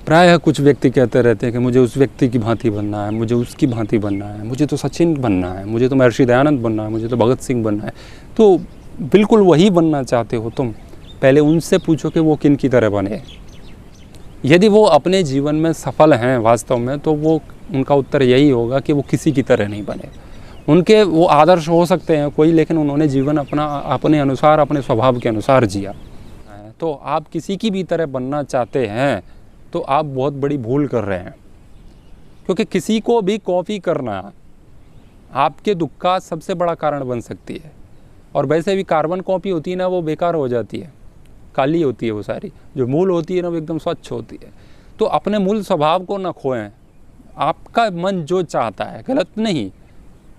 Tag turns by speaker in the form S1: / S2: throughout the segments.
S1: प्रायः कुछ व्यक्ति कहते रहते हैं कि मुझे उस व्यक्ति की भांति बनना है, मुझे उसकी भांति बनना है, मुझे तो सचिन बनना है, मुझे तो महर्षि दयानंद बनना है, मुझे तो भगत सिंह बनना है। तो बिल्कुल वही बनना चाहते हो तुम, पहले उनसे पूछो कि वो किन की तरह बने। यदि वो अपने जीवन में सफल हैं वास्तव में, तो वो उनका उत्तर यही होगा कि वो किसी की तरह नहीं बने। उनके वो आदर्श हो सकते हैं कोई, लेकिन उन्होंने जीवन अपना अपने अनुसार, अपने स्वभाव के अनुसार जिया। तो आप किसी की भी तरह बनना चाहते हैं तो आप बहुत बड़ी भूल कर रहे हैं, क्योंकि किसी को भी कॉपी करना आपके दुख का सबसे बड़ा कारण बन सकती है। और वैसे भी कार्बन कॉपी होती है ना, वो बेकार हो जाती है, काली होती है वो सारी। जो मूल होती है ना, वो एकदम स्वच्छ होती है। तो अपने मूल स्वभाव को ना खोएं। आपका मन जो चाहता है, गलत नहीं,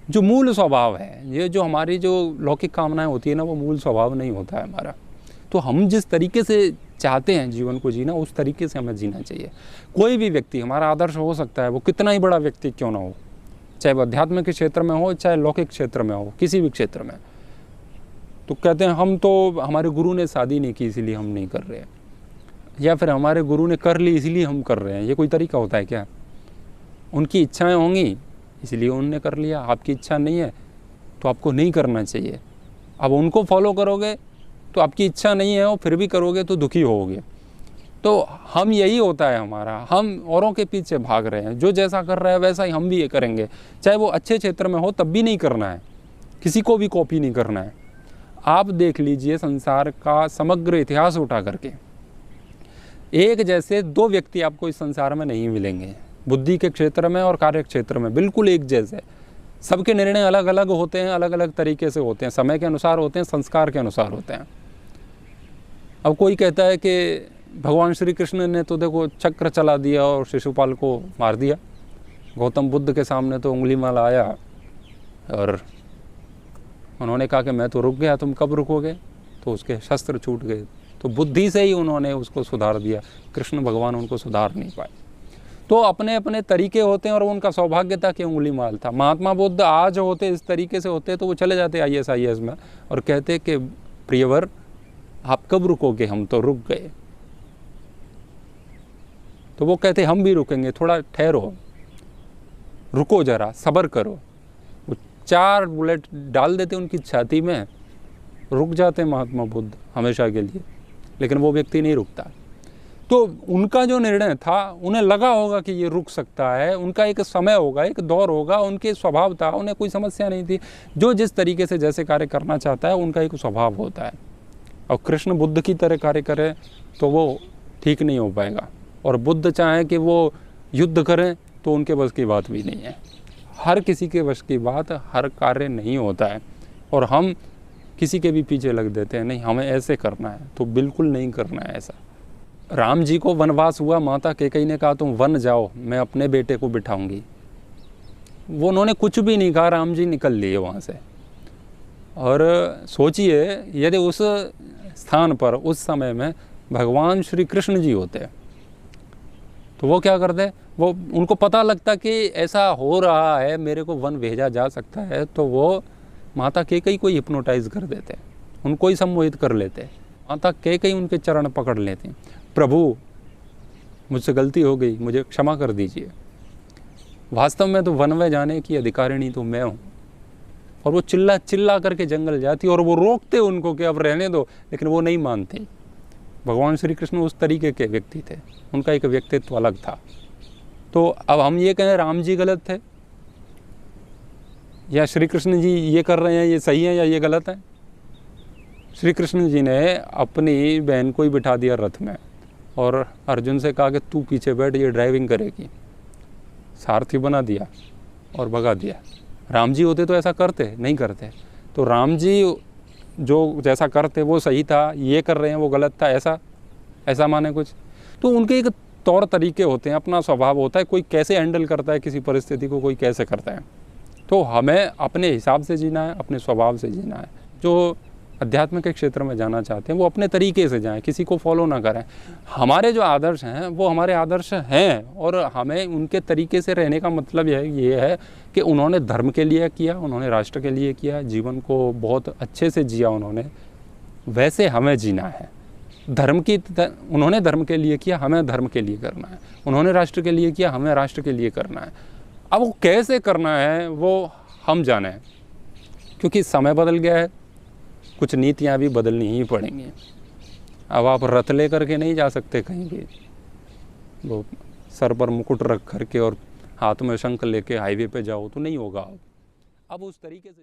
S1: जो मूल स्वभाव है, ये जो हमारी जो लौकिक कामनाएं होती है ना, वो मूल स्वभाव नहीं होता है हमारा। तो हम जिस तरीके से चाहते हैं जीवन को जीना, उस तरीके से हमें जीना चाहिए। कोई भी व्यक्ति हमारा आदर्श हो सकता है, वो कितना ही बड़ा व्यक्ति क्यों ना हो, चाहे वो अध्यात्म के क्षेत्र में हो, चाहे लौकिक क्षेत्र में हो, किसी भी क्षेत्र में। तो कहते हैं हम तो, हमारे गुरु ने शादी नहीं की इसलिए हम नहीं कर रहे हैं, या फिर हमारे गुरु ने कर ली इसलिए हम कर रहे हैं। ये कोई तरीका होता है क्या? उनकी इच्छाएं होंगी इसलिए उन्होंने कर लिया, आपकी इच्छा नहीं है तो आपको नहीं करना चाहिए। अब उनको फॉलो करोगे तो आपकी इच्छा नहीं है और फिर भी करोगे तो दुखी होगे। तो हम यही होता है हमारा, हम औरों के पीछे भाग रहे हैं, जो जैसा कर रहा है वैसा ही हम भी ये करेंगे। चाहे वो अच्छे क्षेत्र में हो तब भी नहीं करना है, किसी को भी कॉपी नहीं करना है। आप देख लीजिए संसार का समग्र इतिहास उठा करके, एक जैसे दो व्यक्ति आपको इस संसार में नहीं मिलेंगे, बुद्धि के क्षेत्र में और कार्य क्षेत्र में बिल्कुल एक जैसे। सबके निर्णय अलग अलग होते हैं, अलग अलग तरीके से होते हैं, समय के अनुसार होते हैं, संस्कार के अनुसार होते हैं। अब कोई कहता है कि भगवान श्री कृष्ण ने तो देखो चक्र चला दिया और शिशुपाल को मार दिया, गौतम बुद्ध के सामने तो उंगलीमाल आया और उन्होंने कहा कि मैं तो रुक गया, तुम कब रुकोगे? तो उसके शस्त्र छूट गए। तो बुद्धि से ही उन्होंने उसको सुधार दिया, कृष्ण भगवान उनको सुधार नहीं पाए। तो अपने अपने तरीके होते हैं और उनका सौभाग्य था कि उंगलीमाल था। महात्मा बुद्ध आज होते इस तरीके से होते तो वो चले जाते IAS में और कहते कि प्रियवर आप कब रुकोगे, हम तो रुक गए। तो वो कहते हम भी रुकेंगे, थोड़ा ठहरो, रुको जरा, सब्र करो। वो 4 बुलेट डाल देते उनकी छाती में, रुक जाते महात्मा बुद्ध हमेशा के लिए। लेकिन वो व्यक्ति नहीं रुकता। तो उनका जो निर्णय था, उन्हें लगा होगा कि ये रुक सकता है, उनका एक समय होगा, एक दौर होगा, उनके स्वभाव था, उन्हें कोई समस्या नहीं थी। जो जिस तरीके से जैसे कार्य करना चाहता है उनका एक स्वभाव होता है। और कृष्ण बुद्ध की तरह कार्य करे तो वो ठीक नहीं हो पाएगा, और बुद्ध चाहे कि वो युद्ध करें तो उनके बस की बात भी नहीं है। हर किसी के वश की बात, हर कार्य नहीं होता है। और हम किसी के भी पीछे लग देते हैं, नहीं हमें ऐसे करना है, तो बिल्कुल नहीं करना है ऐसा। राम जी को वनवास हुआ, माता कैकेयी ने कहा तुम वन जाओ, मैं अपने बेटे को बिठाऊंगी। वो उन्होंने कुछ भी नहीं कहा, राम जी निकल लिए वहाँ से। और सोचिए यदि उस स्थान पर उस समय में भगवान श्री कृष्ण जी होते तो वो क्या करते? वो उनको पता लगता कि ऐसा हो रहा है, मेरे को वन भेजा जा सकता है, तो वो माता कैकेयी को हिप्नोटाइज कर देते, उनको ही सम्मोहित कर लेते। माता कैकेयी उनके चरण पकड़ लेते, प्रभु मुझसे गलती हो गई, मुझे क्षमा कर दीजिए। वास्तव में तो वन में जाने की अधिकारिणी तो मैं हूँ। और वो चिल्ला चिल्ला करके जंगल जाती और वो रोकते उनको कि अब रहने दो, लेकिन वो नहीं मानते। भगवान श्री कृष्ण उस तरीके के व्यक्ति थे, उनका एक व्यक्तित्व अलग था। तो अब हम ये कहें राम जी गलत थे या श्री कृष्ण जी ये कर रहे हैं ये सही है या ये गलत है? श्री कृष्ण जी ने अपनी बहन को ही बिठा दिया रथ में और अर्जुन से कहा कि तू पीछे बैठ, ये ड्राइविंग करेगी, सारथी बना दिया और भगा दिया। राम जी होते तो ऐसा करते नहीं करते। तो राम जी जो जैसा करते वो सही था, ये कर रहे हैं वो गलत था, ऐसा माने कुछ? तो उनके एक तौर तरीके होते हैं, अपना स्वभाव होता है, कोई कैसे हैंडल करता है किसी परिस्थिति को, कोई कैसे करता है। तो हमें अपने हिसाब से जीना है, अपने स्वभाव से जीना है। जो अध्यात्म के क्षेत्र में जाना चाहते हैं वो अपने तरीके से जाएं, किसी को फॉलो ना करें। हमारे जो आदर्श हैं वो हमारे आदर्श हैं और हमें उनके तरीके से रहने का मतलब ये है कि उन्होंने धर्म के लिए किया, उन्होंने राष्ट्र के लिए किया, जीवन को बहुत अच्छे से जिया उन्होंने, वैसे हमें जीना है। उन्होंने धर्म के लिए किया, हमें धर्म के लिए करना है। उन्होंने राष्ट्र के लिए किया, हमें राष्ट्र के लिए करना है। अब वो कैसे करना है वो हम जाने, क्योंकि समय बदल गया है, कुछ नीतियाँ भी बदलनी ही पड़ेंगी। अब आप रथ ले करके नहीं जा सकते कहीं भी, वो सर पर मुकुट रख करके और हाथ में शंख लेके हाईवे पे जाओ तो नहीं होगा। अब उस तरीके से